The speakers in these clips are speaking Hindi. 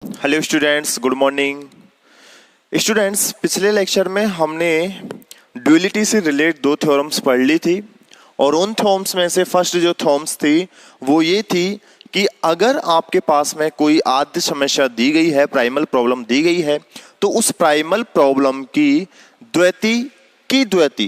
Hello students, good morning. Students, पिछले लेक्चर में हमने ड्यूलिटी से रिलेटेड दो थ्योरम्स पढ़ ली थी और उन थ्योरम्स में से फर्स्ट जो थ्योरम्स थी वो ये थी कि अगर आपके पास में कोई आद्य समस्या दी गई है, प्राइमल प्रॉब्लम दी गई है, तो उस प्राइमल प्रॉब्लम की द्वैती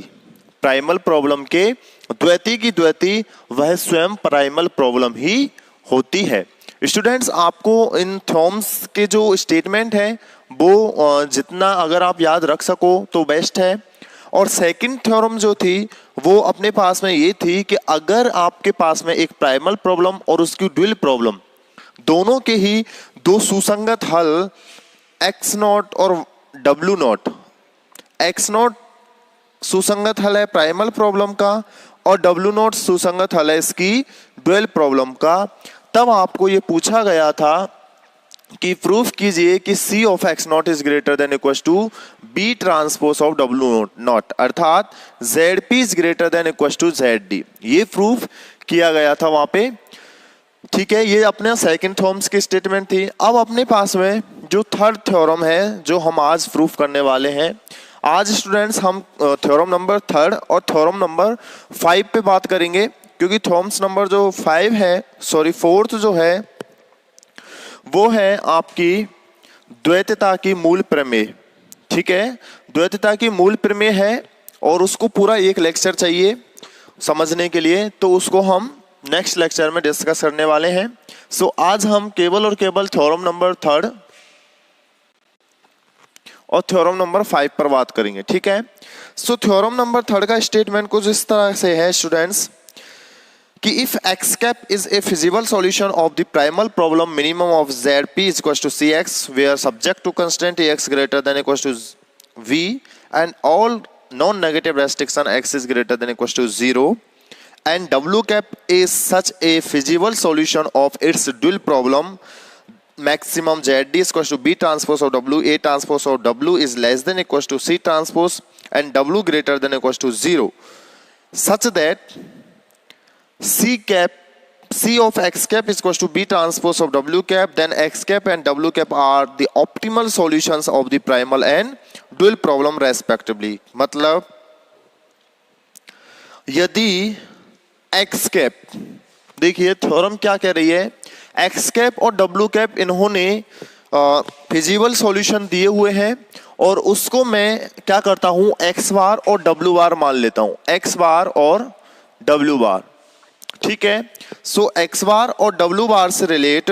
प्राइमल प्रॉब्लम के द्वैती की द्वैती वह स्वयं प्राइमल प्रॉब्लम ही होती है। स्टूडेंट्स, आपको इन थ्योरम्स के जो स्टेटमेंट है वो जितना अगर आप याद रख सको तो बेस्ट है। और सेकंड थ्योरम जो थी वो अपने पास में ये थी कि अगर आपके पास में एक प्राइमल प्रॉब्लम और उसकी ड्यूल प्रॉब्लम दोनों के ही दो सुसंगत हल एक्स नॉट और डब्ल्यू नॉट, एक्स नॉट सुसंगत हल है प्राइमल प्रॉब्लम का और डब्ल्यू नॉट सुसंगत हल है इसकी ड्यूल प्रॉब्लम का, तब आपको ये पूछा गया था कि प्रूफ कीजिए कि C of x naught is greater than equal to B transpose of W naught, अर्थात ZP is greater than equal to ZD। ये प्रूफ किया गया था वहां पे। ठीक है, ये अपने सेकंड थ्योरम्स की स्टेटमेंट थी। अब अपने पास में जो थर्ड थ्योरम है जो हम आज प्रूफ करने वाले हैं, आज स्टूडेंट्स हम थ्योरम नंबर थर्ड और थ्योरम नंबर 5 पे बात करेंगे, क्योंकि थ्योरम्स नंबर जो 5 है, सॉरी फोर्थ जो है वो है आपकी द्वैतता की मूल प्रमेय। ठीक है, द्वैतता की मूल प्रमेय है और उसको पूरा एक लेक्चर चाहिए समझने के लिए, तो उसको हम नेक्स्ट लेक्चर में डिस्कस करने वाले हैं। सो आज हम केवल और केवल थ्योरम नंबर थर्ड और थ्योरम नंबर 5 पर बात करेंगे। ठीक है, सो थ्योरम नंबर थर्ड का स्टेटमेंट कुछ इस तरह से है स्टूडेंट्स कि if X cap is a feasible solution of the primal problem minimum of ZP is equal to CX where subject to constant AX greater than equal to V and all non negative restriction X is greater than equal to 0 and W cap is such a feasible solution of its dual problem maximum ZD is equal to B transpose of W, A transpose of W is less than equal to C transpose and W greater than equal to 0 such that C of X cap is equal to B transpose of W cap, then X cap and W cap are the optimal solutions of the primal and dual problem respectively। मतलब यदि एक्स कैप, देखिए थ्योरम क्या कह रही है, एक्स कैप और डब्ल्यू कैप इन्होंने फिजिबल सॉल्यूशन दिए हुए हैं और उसको मैं क्या करता हूं एक्स बार और डब्ल्यू बार मान लेता हूं, एक्स बार और डब्ल्यू बार। ठीक है, सो एक्स बार और डब्ल्यू बार से रिलेट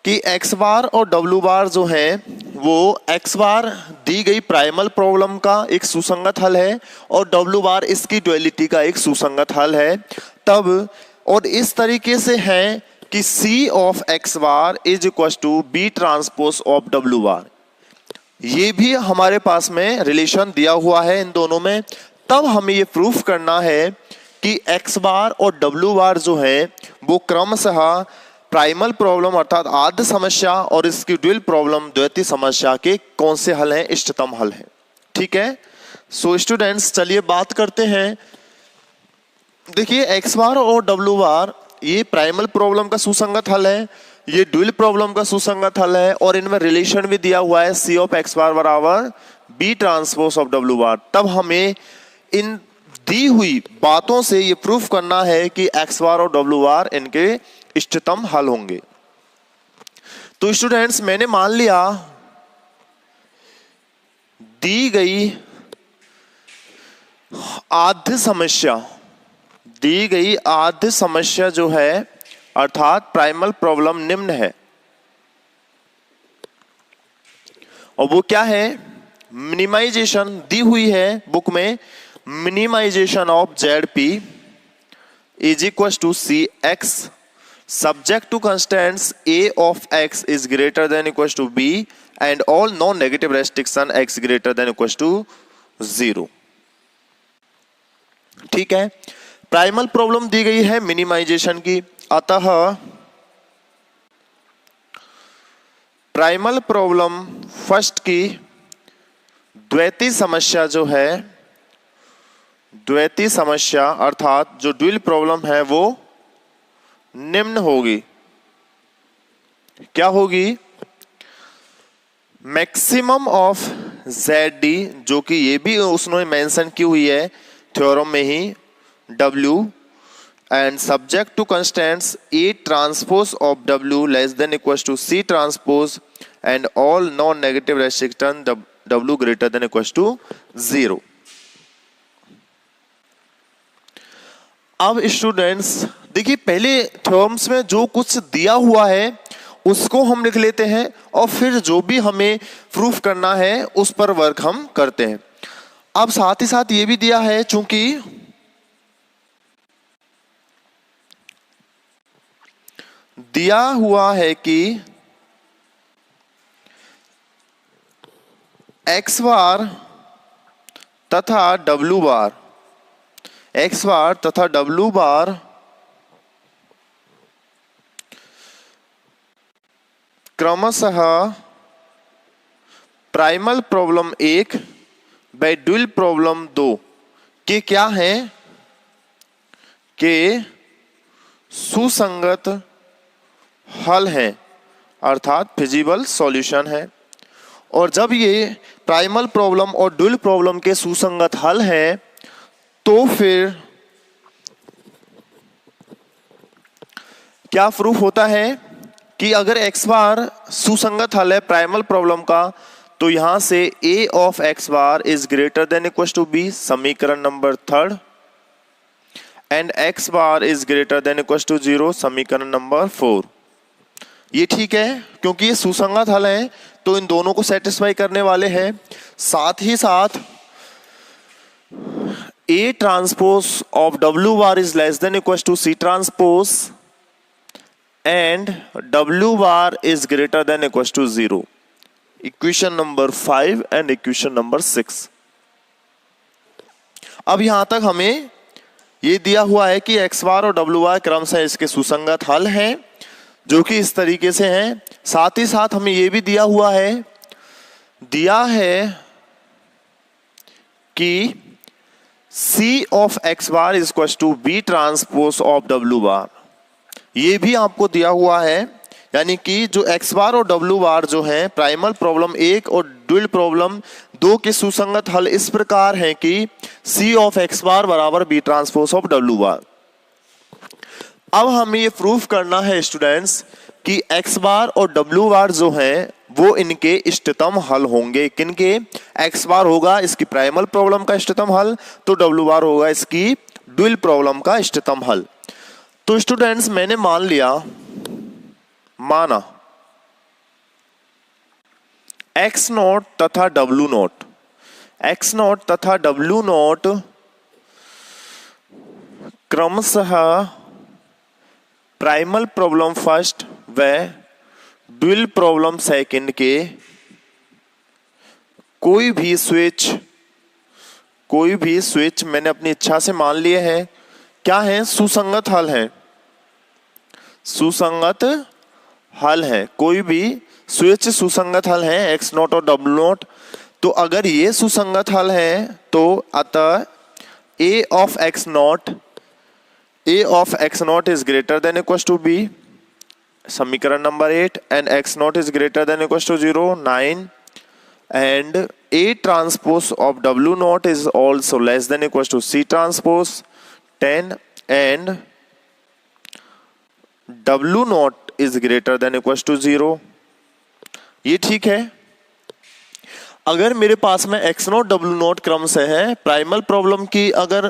कि एक्स बार और डब्ल्यू बार जो है वो एक्स बार दी गई प्राइमल प्रॉब्लम का एक सुसंगत हल है और डब्ल्यू बार इसकी ड्युअलिटी का एक सुसंगत हल है। तब और इस तरीके से है कि C of x bar is equal to B transpose of W bar, ये भी हमारे पास में रिलेशन दिया हुआ है इन दोनों में। तब हमें ये प्रूफ करना है कि एक्स बार और डब्ल्यू बार जो है वो क्रमशः प्राइमल प्रॉब्लम अर्थात आद्य समस्या और इसकी ड्यूल प्रॉब्लम द्वैती समस्या के कौन से हल हैं, इष्टतम हल हैं। ठीक है, सो स्टूडेंट्स चलिए बात करते हैं। देखिए एक्स बार और डब्ल्यू बार ये प्राइमल प्रॉब्लम का सुसंगत हल है, ये ड्यूल प्रॉब्लम का सुसंगत हल है और इनमें रिलेशन भी दिया हुआ है C ऑफ एक्स बार बराबर बी ट्रांसपोज ऑफ डब्ल्यू बार। तब हमें इन दी हुई बातों से ये प्रूफ करना है कि एक्स बार और डब्ल्यू बार इनके इष्टतम हल होंगे। तो स्टूडेंट्स मैंने मान लिया दी गई आद्य समस्या जो है अर्थात प्राइमल प्रॉब्लम निम्न है और वो क्या है, मिनिमाइजेशन दी हुई है बुक में, minimization of ZP is equal to CX subject to constants A of X is greater than equals to B and all non-negative restriction X greater than equals to 0। ठीक है, प्राइमल प्रॉब्लम दी गई है मिनिमाइजेशन की, अतः प्राइमल प्रॉब्लम फर्स्ट की द्वैती समस्या जो है, द्वैती समस्या अर्थात जो ड्यूल प्रॉब्लम है वो निम्न होगी। क्या होगी, मैक्सिमम ऑफ ZD, जो कि ये भी उसने मेंशन की हुई है थ्योरम में ही, W and subject to constants A transpose of W less than equals to C transpose and all non-negative restriction W greater than equals to 0। अब स्टूडेंट्स देखिए, पहले थ्योरम्स में जो कुछ दिया हुआ है उसको हम लिख लेते हैं और फिर जो भी हमें प्रूफ करना है उस पर वर्क हम करते हैं। अब साथ ही साथ ये भी दिया है, चूंकि दिया हुआ है कि x बार तथा W बार, x बार तथा W बार क्रमशः primal problem 1 by dual problem 2 के क्या है, के सुसंगत हल है, अर्थात फिजिबल सॉल्यूशन है। और जब ये प्राइमल प्रॉब्लम और ड्यूल प्रॉब्लम के सुसंगत हल है तो फिर क्या प्रूफ होता है कि अगर x बार सुसंगत हल है प्राइमल प्रॉब्लम का, तो यहां से a of x bar is greater than equal to b, समीकरण number 3, and x bar is greater than equal to 0, समीकरण नंबर 4। ये ठीक है क्योंकि ये सुसंगत हल है तो इन दोनों को सेटिस्फाई करने वाले हैं। साथ ही साथ A transpose of W bar is less than equal to C transpose and W bar is greater than equal to 0, equation number 5 and equation number 6। अब यहां तक हमें ये दिया हुआ है कि x बार और W बार क्रमशः इसके सुसंगत हल हैं, जो कि इस तरीके से हैं। साथ ही साथ हमें यह भी दिया हुआ है, दिया है कि C of x bar is equal to B transpose of W bar, ये भी आपको दिया हुआ है। यानी कि जो x बार और W बार जो है प्राइमल प्रॉब्लम 1 और ड्यूल प्रॉब्लम 2 के सुसंगत हल इस प्रकार हैं कि C ऑफ x बार बराबर B ट्रांसपोज ऑफ W बार। अब हमें ये प्रूफ करना है स्टूडेंट्स कि x बार और W बार जो हैं वो इनके इष्टतम हल होंगे। किनके, x बार होगा इसकी प्राइमल प्रॉब्लम का इष्टतम हल, तो W बार होगा इसकी ड्यूल प्रॉब्लम का इष्टतम हल। तो स्टूडेंट्स मैंने माना x नॉट तथा W नॉट, x नॉट तथा W नॉट क्रमशः प्राइमल प्रॉब्लम फर्स्ट व ड्यूल प्रॉब्लम सेकंड के कोई भी स्विच मैंने अपनी इच्छा से मान लिए हैं, क्या है, सुसंगत हल है, सुसंगत हल है। कोई भी स्विच सुसंगत हल है x नॉट और W नॉट। तो अगर ये सुसंगत हल है तो अतः a of x not is greater than equal to b, समीकरण नंबर 8, and x not is greater than equal to 0, 9, and a transpose of W naught is also less than equal to C transpose 10, and W naught is greater than equal to 0। ये ठीक है। अगर मेरे पास में x नॉट W नॉट क्रम से है प्राइमल प्रॉब्लम की, अगर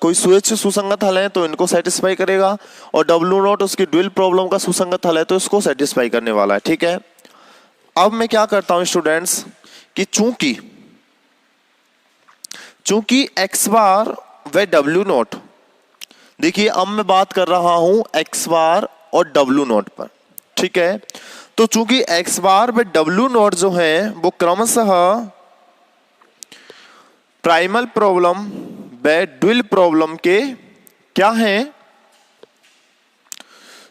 कोई स्विच सुसंगत हल है तो इनको सेटिस्फाई करेगा, और W नॉट उसकी ड्यूल प्रॉब्लम का सुसंगत हल है तो इसको सेटिस्फाई करने वाला है। ठीक है। अब मैं क्या करता हूं स्टूडेंट्स कि चूंकि x बार व W नॉट, देखिए अब मैं बात कर रहा हूं x बार और W नॉट पर। ठीक है। तो चूंकि x बार व W नॉट जो है वो क्रमशः प्राइमल प्रॉब्लम व ड्यूल प्रॉब्लम के क्या हैं,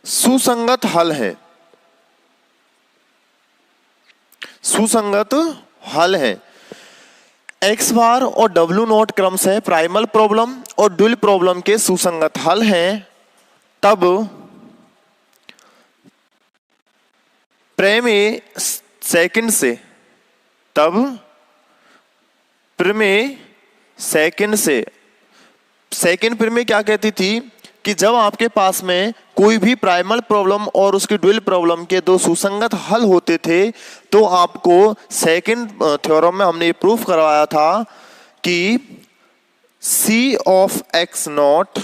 सुसंगत हल है, सुसंगत हल है। x बार और W नॉट क्रम से प्राइमल प्रॉब्लम और ड्यूल प्रॉब्लम के सुसंगत हल हैं, तब प्रमेय सेकंड से, तब प्रमेय सेकंड से, सेकंड प्रमेय क्या कहती थी कि जब आपके पास में कोई भी प्राइमल प्रॉब्लम और उसकी ड्यूल प्रॉब्लम के दो सुसंगत हल होते थे तो आपको सेकंड थ्योरम में हमने ये प्रूफ करवाया था कि C ऑफ x नॉट,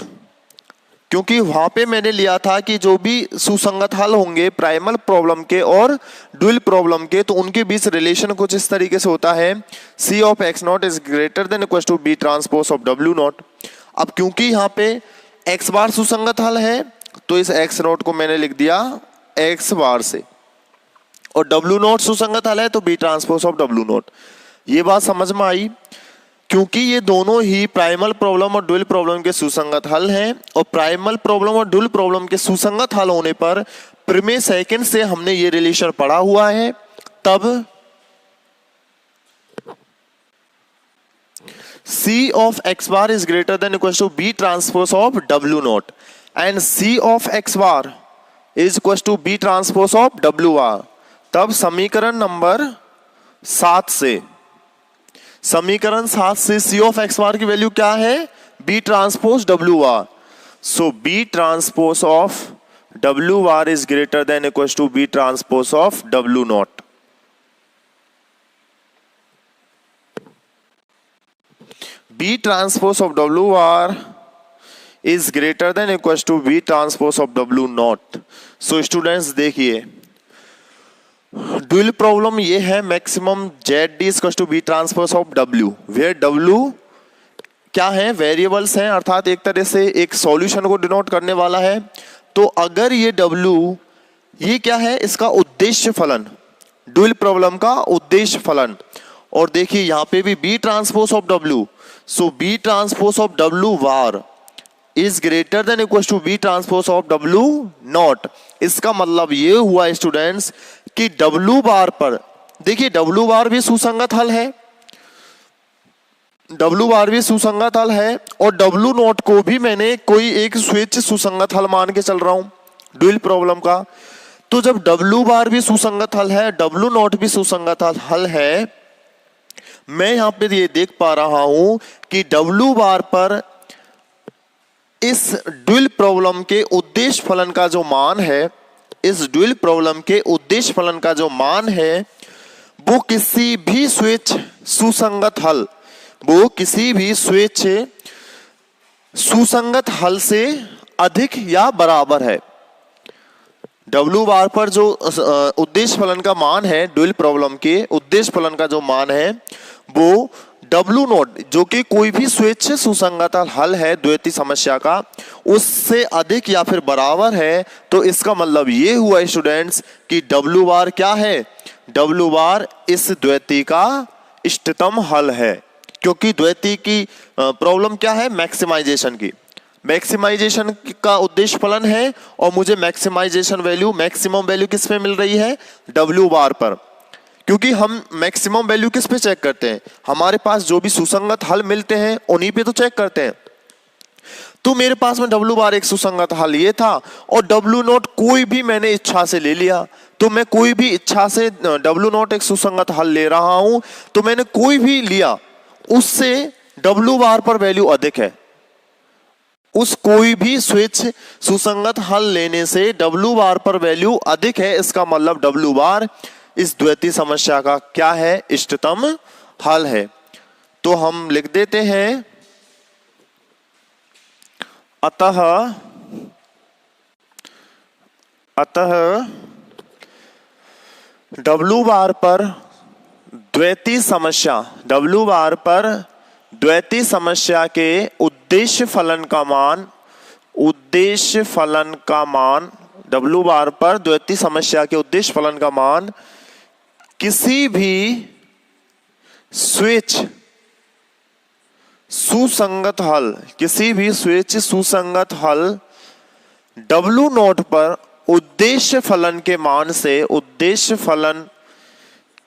क्योंकि वहां पे मैंने लिया था कि जो भी सुसंगत हल होंगे प्राइमल प्रॉब्लम के और ड्यूल प्रॉब्लम के, तो उनके बीच रिलेशन कुछ इस तरीके से होता है, C of x not is greater than equal to B transpose of W naught. अब क्योंकि यहाँ पे x बार सुसंगत हल है तो इस x नॉट को मैंने लिख दिया x बार से, और W नॉट सुसंगत हल है तो B transpose of W not. ये बात समझ में आई? क्योंकि ये दोनों ही प्राइमल प्रॉब्लम और ड्यूल प्रॉब्लम के सुसंगत हल हैं, और प्राइमल प्रॉब्लम और ड्यूल प्रॉब्लम के सुसंगत हल होने पर प्रमेय सेकंड से हमने ये रिलेशन पढ़ा हुआ है, तब C of x bar is greater than equals to B transpose of W naught and C of x bar is equals to B transpose of W bar। तब समीकरण नंबर 7 से, समीकरण 7 से C of x bar की वैल्यू क्या है? B transpose W bar। So B transpose of W bar is greater than equals to B transpose of W naught। B transpose of W bar is greater than equals to B transpose of W naught। So students देखिए, ड्यूल प्रॉब्लम ये है maximum ZD is equals to B transpose of W, where W क्या है? वेरिएबल्स हैं, अर्थात एक तरह से एक सॉल्यूशन को डिनोट करने वाला है। तो अगर ये W, ये क्या है? इसका उद्देश्य फलन, ड्यूल प्रॉब्लम का उद्देश्य फलन। और देखिए यहाँ पे भी B transpose of W, so B transpose of W bar is greater than equal to B transpose of W naught. इसका मतलब ये हुआ स्टूडेंट्स कि W बार पर, देखिए W बार भी सुसंगत हल है, W बार भी सुसंगत हल है, और W नॉट को भी मैंने कोई एक स्वेच्छ सुसंगत हल मान के चल रहा हूं ड्यूल प्रॉब्लम का। तो जब W बार भी सुसंगत हल है, W नॉट भी सुसंगत हल है, मैं यहां पे ये देख पा रहा हूं कि W बार पर इस ड्यूल प्रॉब्लम के उद्देश्य फलन का जो मान है, इस ड्यूल प्रॉब्लम के उद्देश्य फलन का जो मान है, वो किसी भी स्वेच्छ सुसंगत हल, वो किसी भी स्वेच्छ सुसंगत हल से अधिक या बराबर है। W बार पर जो उद्देश्य फलन का मान है, ड्यूल प्रॉब्लम के उद्देश्य फलन का जो मान है, वो W नॉट जो कि कोई भी स्वेच्छ सुसंगत हल है द्वैती समस्या का, उससे अधिक या फिर बराबर है। तो इसका मतलब ये हुआ स्टूडेंट्स कि W बार क्या है? W बार इस द्वैती का इष्टतम हल है, क्योंकि द्वैती की प्रॉब्लम क्या है? मैक्सिमाइजेशन की, मैक्सिमाइजेशन का उद्देश्य फलन है, और मुझे मैक्सिमाइजेशन वैल्यू, मैक्सिमम वैल्यू किस पे मिल रही है? W बार पर। क्योंकि हम मैक्सिमम वैल्यू किस पे चेक करते हैं? हमारे पास जो भी सुसंगत हल मिलते हैं उन्हीं पे तो चेक करते हैं। तो मेरे पास में W बार एक सुसंगत हल ये था, और W नॉट कोई भी मैंने इच्छा से ले लिया। तो मैं कोई भी इच्छा से W नॉट एक सुसंगत हल ले रहा हूं, तो मैंने कोई भी लिया, उससे W बार पर वैल्यू अधिक है। उस कोई भी स्वेच्छ सुसंगत हल लेने से W बार पर वैल्यू अधिक है। इसका मतलब W बार इस द्वैती समस्या का क्या है? इष्टतम हल है। तो हम लिख देते हैं, अतः W बार पर द्वैती समस्या, W बार पर द्वैती समस्या के उद्देश्य फलन का मान, उद्देश्य फलन का मान, W बार पर द्वैती समस्या के उद्देश्य फलन का मान किसी भी स्वेच्छ सुसंगत हल, किसी भी स्वेच्छ सुसंगत हल W नॉट पर उद्देश्य फलन के मान से, उद्देश्य फलन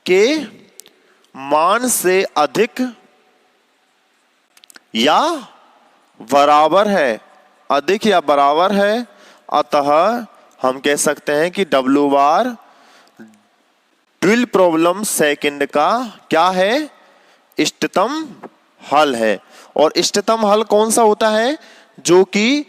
के मान से अधिक या बराबर है, अधिक या बराबर है। अतः हम कह सकते हैं कि W बार ड्यूल प्रॉब्लम सेकंड का क्या है, इष्टतम हल है। और इष्टतम हल कौन सा होता है, जो कि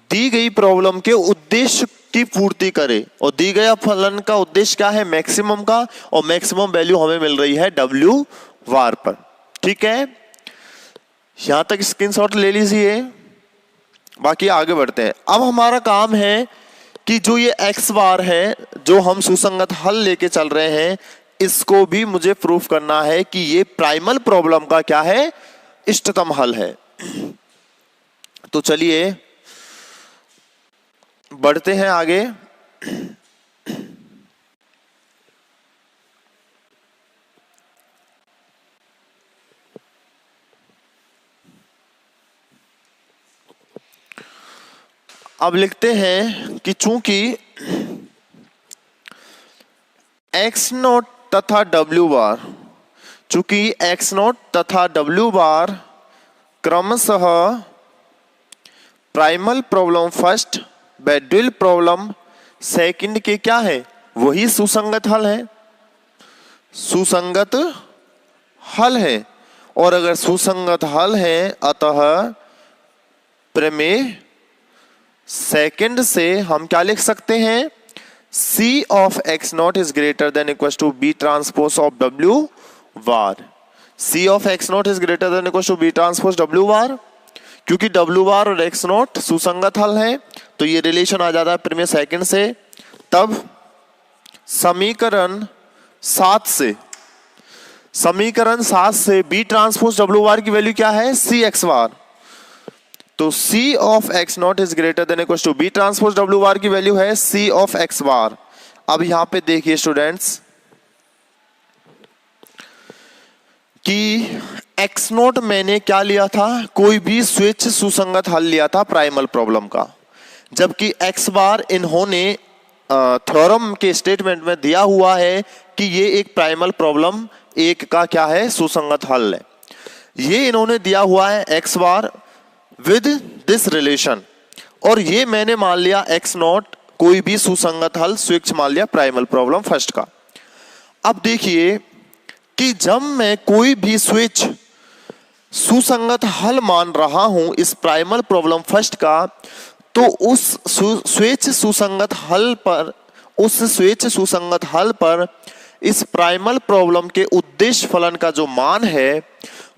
दी गई प्रॉब्लम के उद्देश्य की पूर्ति करे। और दी गया फलन का उद्देश्य क्या है, मैक्सिमम का, और मैक्सिमम वैल्यू हमें मिल रही है W वार पर। ठीक है, यहां तक स्क्रीनशॉट ले लीजिए, बाकी आगे बढ़ते हैं। अब हमारा काम है कि जो ये x बार है, जो हम सुसंगत हल लेके चल रहे हैं, इसको भी मुझे प्रूफ करना है कि ये प्राइमल प्रॉब्लम का क्या है, इष्टतम हल है। तो चलिए बढ़ते हैं आगे। अब लिखते हैं कि चूंकि x नॉट तथा W बार, चूंकि x नॉट तथा W बार क्रमशः प्राइमल प्रॉब्लम फर्स्ट व ड्यूल प्रॉब्लम सेकंड के क्या है, वही सुसंगत हल है, सुसंगत हल है। और अगर सुसंगत हल है, अतः प्रमेय सेकंड से हम क्या लिख सकते हैं, C of x not is greater than equal to B transpose of W bar. C of x not is greater than equal to B transpose W bar, क्योंकि W बार और x नॉट सुसंगत हल है, तो ये रिलेशन आ जाता है प्रमेय सेकंड से। तब समीकरण 7 से B ट्रांसपोज W बार की वैल्यू क्या है, C x बार। तो C of x not is greater than equal to B transpose W bar की वैल्यू है C ऑफ x बार। अब यहां पे देखिए स्टूडेंट्स कि x नॉट मैंने क्या लिया था, कोई भी स्वेच्छ सुसंगत हल लिया था प्राइमल प्रॉब्लम का, जबकि x बार इन्होंने थ्योरम के स्टेटमेंट में दिया हुआ है कि ये एक प्राइमल प्रॉब्लम एक का क्या है, सुसंगत हल है। ये इन्होंने दिया हुआ है x bar with this relation, और ये मैंने मान लिया x नॉट कोई भी सुसंगत हल स्विच मान लिया प्राइमल प्रॉब्लम फर्स्ट का। अब देखिए कि जब मैं कोई भी स्विच सुसंगत हल मान रहा हूं इस प्राइमल प्रॉब्लम फर्स्ट का, तो उस स्वेच्छ सुसंगत हल पर इस प्राइमल प्रॉब्लम के उद्देश्य फलन का जो मान है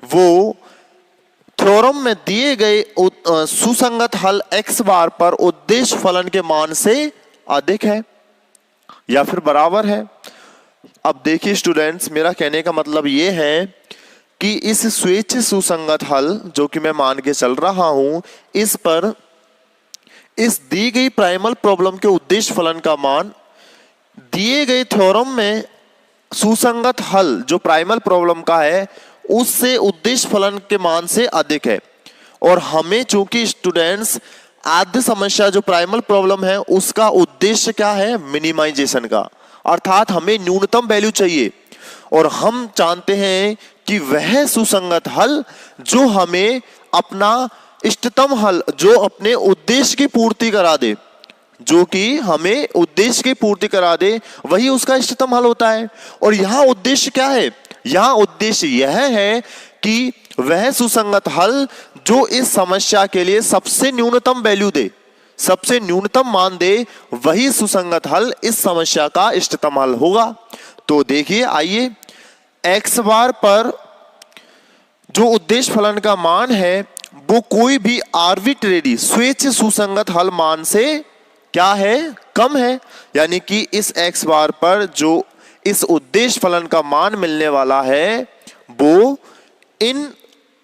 वो थ्योरम में दिए गए सुसंगत हल x बार पर उद्देश्य फलन के मान से अधिक है या फिर बराबर है। अब देखिए स्टूडेंट्स, मेरा कहने का मतलब ये है कि इस स्वेच्छ सुसंगत हल जो कि मैं मान के चल रहा हूं, इस पर इस दी गई प्राइमल प्रॉब्लम के उद्देश्य फलन का मान दिए गए थ्योरम में सुसंगत हल जो प्राइमल प्रॉब्लम का है उससे उद्देश्य फलन के मान से अधिक है। और हमें चूंकि स्टूडेंट्स आद्य समस्या जो प्राइमल प्रॉब्लम है उसका उद्देश्य क्या है, मिनिमाइजेशन का, अर्थात हमें न्यूनतम वैल्यू चाहिए, और हम जानते हैं कि वह सुसंगत हल जो हमें अपना इष्टतम हल, जो अपने उद्देश्य की पूर्ति करा दे, जो कि हमें उद्देश्य की पूर्ति करा दे, वही उसका इष्टतम हल होता है। और यहां उद्देश्य क्या है, यहां उद्देश्य यह है कि वह सुसंगत हल जो इस समस्या के लिए सबसे न्यूनतम वैल्यू दे, सबसे न्यूनतम मान दे, वही सुसंगत हल इस समस्या का इष्टतम हल होगा। तो देखिए, आइए x बार पर जो उद्देश्य फलन का मान है वो कोई भी आर्बिट्रेरी स्वेच्छ सुसंगत हल मान से क्या है, कम है। यानी कि इस x बार पर जो इस उद्देश्य फलन का मान मिलने वाला है वो इन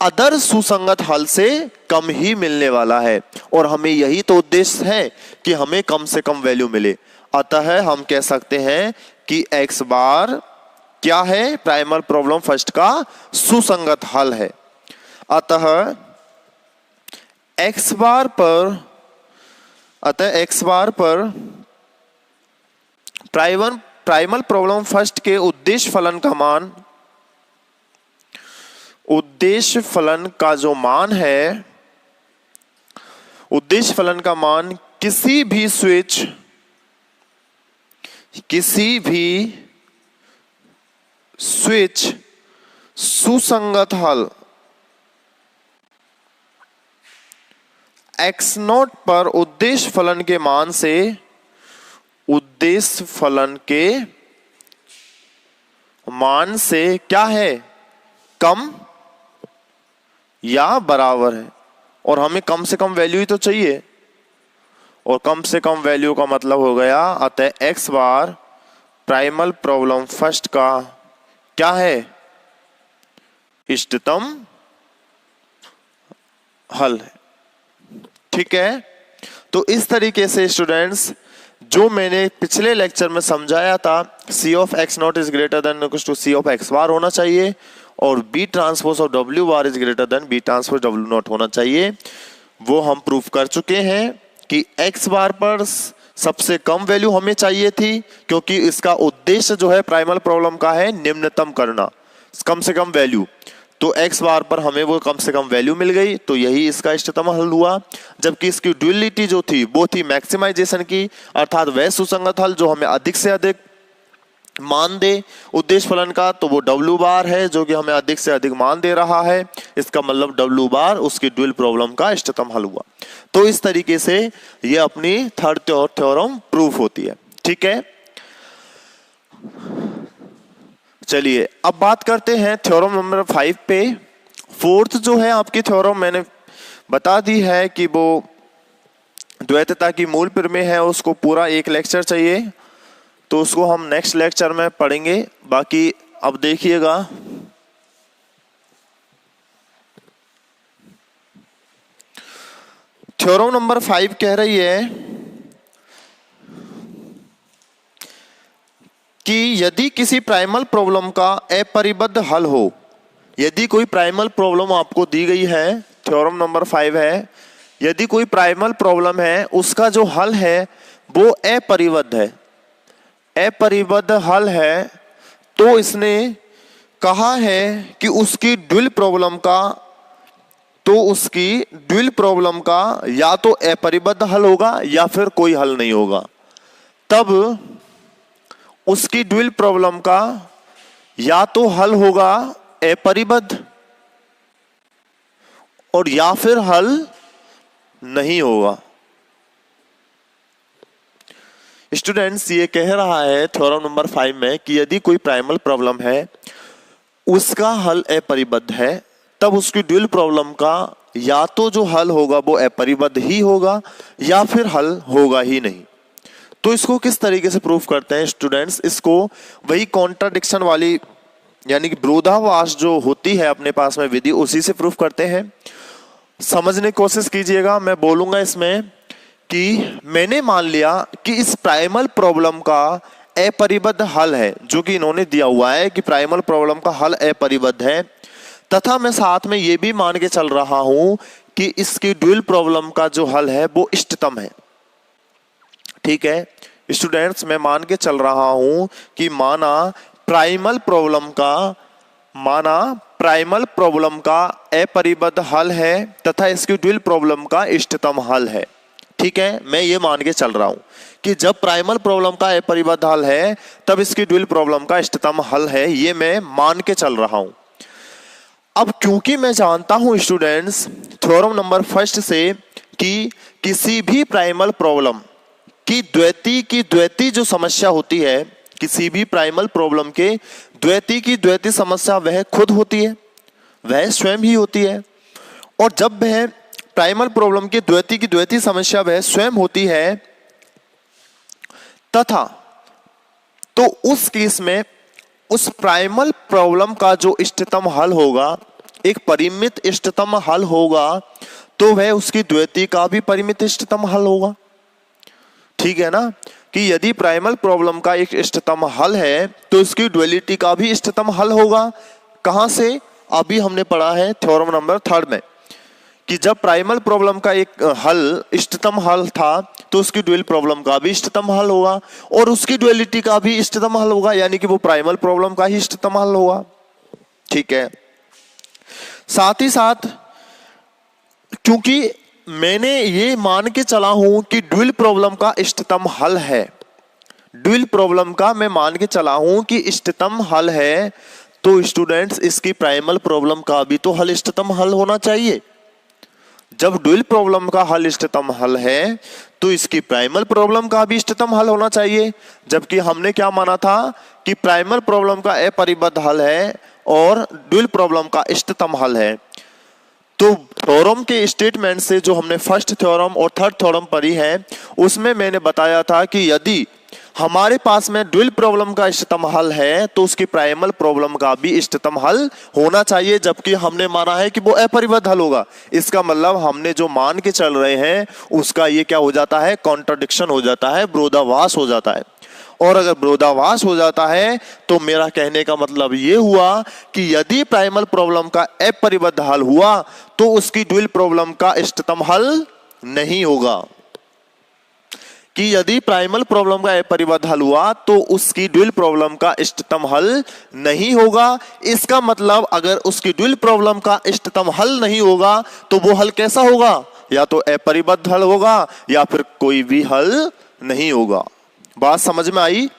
अदर सुसंगत हल से कम ही मिलने वाला है, और हमें यही तो उद्देश्य है कि हमें कम से कम वैल्यू मिले। अतः हम कह सकते हैं कि x बार क्या है, प्राइमल प्रॉब्लम फर्स्ट का सुसंगत हल है। अतः x बार पर प्राइमल प्रॉब्लम फर्स्ट के उद्देश्य फलन का मान, उद्देश्य फलन का जो मान है, उद्देश्य फलन का मान किसी भी स्विच सुसंगत हल x नॉट पर उद्देश्य फलन के मान से क्या है, कम या बराबर है। और हमें कम से कम वैल्यू ही तो चाहिए, और कम से कम वैल्यू का मतलब हो गया, अतः x बार प्राइमल प्रॉब्लम फर्स्ट का क्या है, इष्टतम हल है। ठीक है, तो इस तरीके से स्टूडेंट्स जो मैंने पिछले लेक्चर में समझाया था, C of x not is greater than equal to C of x bar होना चाहिए, और B transpose of W bar is greater than B transpose W naught होना चाहिए, वो हम प्रूफ कर चुके हैं कि x बार पर सबसे कम वैल्यू हमें चाहिए थी, क्योंकि इसका उद्देश्य जो है प्राइमल प्रॉब्लम का है निम्नतम करना, कम से कम वैल्यू। तो x बार पर हमें वो कम से कम वैल्यू मिल गई, तो यही इसका इष्टतम हल हुआ। जबकि इसकी ड्यूअलिटी जो थी वो थी मैक्सिमाइजेशन की, अर्थात वह सुसंगत हल जो हमें अधिक से अधिक मान दे उद्देश्य फलन का, तो वो W बार है जो कि हमें अधिक से अधिक मान दे रहा है। इसका मतलब W बार उसकी ड्यूअल प्रॉब्लम का इष्टतम हल हुआ। तो इस तरीके से ये अपनी थर्ड थ्योरम प्रूफ होती है। ठीक है, चलिए अब बात करते हैं थ्योरम नंबर 5 पे। फोर्थ जो है आपकी थ्योरम मैंने बता दी है कि वो द्वैतता की मूल प्रमेय है, उसको पूरा एक लेक्चर चाहिए, तो उसको हम नेक्स्ट लेक्चर में पढ़ेंगे। बाकी अब देखिएगा, थ्योरम नंबर 5 कह रही है कि यदि किसी प्राइमल प्रॉब्लम का अपरिबद्ध हल हो, यदि कोई प्राइमल प्रॉब्लम आपको दी गई है, थ्योरम नंबर 5 है, यदि कोई प्राइमल प्रॉब्लम है उसका जो हल है वो अपरिबद्ध है, अपरिबद्ध हल है, तो इसने कहा है कि उसकी ड्यूअल प्रॉब्लम का या तो अपरिबद्ध हल होगा या फिर कोई हल नहीं होगा। तब उसकी ड्यूअल प्रॉब्लम का या तो हल होगा अपरिबद्ध और या फिर हल नहीं होगा। स्टूडेंट्स ये कह रहा है थ्योरम नंबर 5 में कि यदि कोई प्राइमल प्रॉब्लम है उसका हल अपरिबद्ध है, तब उसकी ड्यूअल प्रॉब्लम का या तो जो हल होगा वो अपरिबद्ध ही होगा या फिर हल होगा ही नहीं। तो इसको किस तरीके से प्रूफ करते हैं स्टूडेंट्स, इसको वही कॉन्ट्राडिक्शन वाली यानी कि विरोधाभास जो होती है अपने पास में विधि, उसी से प्रूफ करते हैं। समझने की कोशिश कीजिएगा। मैं बोलूंगा इसमें कि मैंने मान लिया कि इस प्राइमल प्रॉब्लम का अपरिबद्ध हल है, जो कि इन्होंने दिया हुआ है कि प्राइमल प्रॉब्लम का हल अपरिबद्ध है, तथा मैं साथ में ये भी मान के चल रहा हूं कि इसकी ड्यूअल प्रॉब्लम का जो हल है वो इष्टतम है। ठीक है स्टूडेंट्स, मैं मान के चल रहा हूं कि माना प्राइमल प्रॉब्लम का अपरिबद्ध हल है तथा इसकी ड्यूअल प्रॉब्लम का इष्टतम हल है। ठीक है, मैं ये मान के चल रहा हूं कि जब प्राइमल प्रॉब्लम का अपरिबद्ध हल है तब इसकी ड्यूअल प्रॉब्लम का इष्टतम हल है, ये मैं मान के चल रहा हूं। अब क्योंकि मैं जानता हूं स्टूडेंट्स थ्योरम नंबर 1 से कि किसी भी प्राइमल प्रॉब्लम की द्वैती जो समस्या होती है, किसी भी प्राइमल प्रॉब्लम के द्वैती समस्या वह खुद होती है, वह स्वयं ही होती है। और जब वह प्राइमल प्रॉब्लम के द्वैती समस्या वह स्वयं होती है तथा तो उस केस में उस प्राइमल प्रॉब्लम का जो इष्टतम हल होगा, एक परिमित इष्टतम हल होगा, तो वह उसकी द्वैती का भी परिमित इष्टतम हल होगा। ठीक है ना, कि यदि प्राइमल प्रॉब्लम का एक इष्टतम हल है तो इसकी ड्युअलिटी का भी इष्टतम हल होगा। कहां से? अभी हमने पढ़ा है थ्योरम नंबर 3 में कि जब प्राइमल प्रॉब्लम का एक हल इष्टतम हल था तो उसकी ड्यूअल प्रॉब्लम का भी इष्टतम हल होगा और उसकी ड्युअलिटी का भी इष्टतम हल होगा, यानी कि वो प्राइमल प्रॉब्लम का ही इष्टतम हल होगा। ठीक है, साथ ही साथ क्योंकि मैंने ये मान के चला हूं कि ड्यूअल प्रॉब्लम का इष्टतम हल है, ड्यूल प्रॉब्लम का मैं मान के चला हूं कि इष्टतम हल है, तो स्टूडेंट्स इसकी प्राइमल प्रॉब्लम का भी तो हल इष्टतम हल होना चाहिए। जब ड्यूल प्रॉब्लम का हल इष्टतम हल है तो इसकी प्राइमल प्रॉब्लम का भी इष्टतम हल होना चाहिए। जबकि हमने क्या माना था कि प्राइमल प्रॉब्लम का अपरिबद्ध हल है और ड्यूल प्रॉब्लम का इष्टतम हल है। तो थ्योरम के स्टेटमेंट से जो हमने फर्स्ट थ्योरम और थर्ड थ्योरम पढ़ी है उसमें मैंने बताया था कि यदि हमारे पास में ड्यूल प्रॉब्लम का इष्टतम हल है तो उसकी प्राइमल प्रॉब्लम का भी इष्टतम हल होना चाहिए। जबकि हमने माना है कि वो अपरिबद्ध हल होगा। इसका मतलब हमने जो मान के चल रहे हैं उसका ये क्या हो जाता है, कॉन्ट्रडिक्शन हो जाता है, विरोधाभास हो जाता है। और अगर विरोधाभास हो जाता है तो मेरा कहने का मतलब ये हुआ कि यदि प्राइमल प्रॉब्लम का अपरिबद्ध हल हुआ तो उसकी ड्यूल प्रॉब्लम का इष्टतम हल नहीं होगा। कि यदि प्राइमल प्रॉब्लम का अपरिबद्ध हल हुआ तो उसकी ड्यूल प्रॉब्लम का इष्टतम हल नहीं होगा। इसका मतलब अगर उसकी ड्यूल प्रॉब्लम का इष्टतम हल नहीं होगा तो वो हल कैसा होगा, या तो अपरिबद्ध हल होगा या फिर कोई भी हल नहीं होगा। बात समझ में आई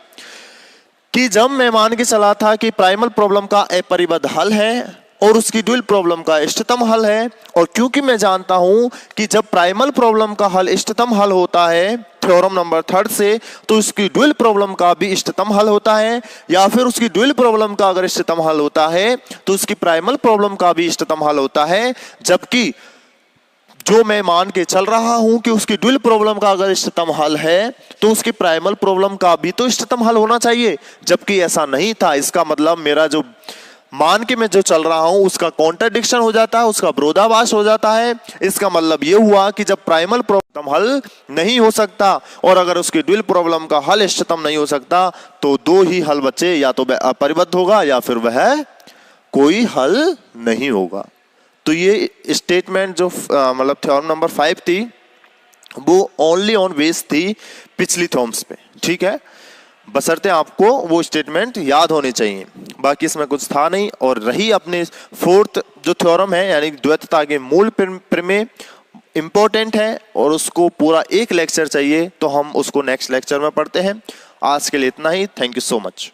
कि जब मैं मान के चला था कि प्राइमल प्रॉब्लम का अपरिबद्ध हल है और उसकी ड्यूल प्रॉब्लम का इष्टतम हल है, और क्योंकि मैं जानता हूं कि जब प्राइमल प्रॉब्लम का हल इष्टतम हल होता है थ्योरम नंबर थर्ड से, तो उसकी ड्यूल प्रॉब्लम का भी इष्टतम हल होता है, या फिर उसकी ड्यूल प्रॉब्लम का अगर इष्टतम हल होता है तो उसकी प्राइमल प्रॉब्लम का भी इष्टतम हल होता है। जबकि जो मैं मान के चल रहा हूं कि उसकी ड्यूल प्रॉब्लम का अगर इष्टतम हल है तो उसकी प्राइमल प्रॉब्लम का भी तो इष्टतम हल होना चाहिए। जबकि ऐसा नहीं था। इसका मतलब मेरा जो मान के मैं जो चल रहा हूं उसका कॉन्ट्रडिक्शन हो जाता है, उसका विरोधाभास हो जाता है। इसका मतलब यह हुआ कि जब प्राइमल प्रॉब्लम हल नहीं हो सकता और अगर उसकी ड्यूल प्रॉब्लम का हल इष्टतम नहीं हो सकता तो दो ही हल बचे, या तो वह अपरिबद्ध होगा या फिर वह कोई हल नहीं होगा। तो ये स्टेटमेंट जो मतलब थ्योरम नंबर 5 थी वो ओनली ऑन बेस थी पिछली थ्योरम्स पे, ठीक है। बशर्ते आपको वो स्टेटमेंट याद होने चाहिए, बाकी इसमें कुछ था नहीं। और रही अपने फोर्थ जो थ्योरम है यानी द्वैतता के मूल प्रमेय इंपॉर्टेंट है और उसको पूरा एक लेक्चर चाहिए, तो हम उसको नेक्स्ट लेक्चर में पढ़ते हैं। आज के लिए इतना ही। Thank you so much.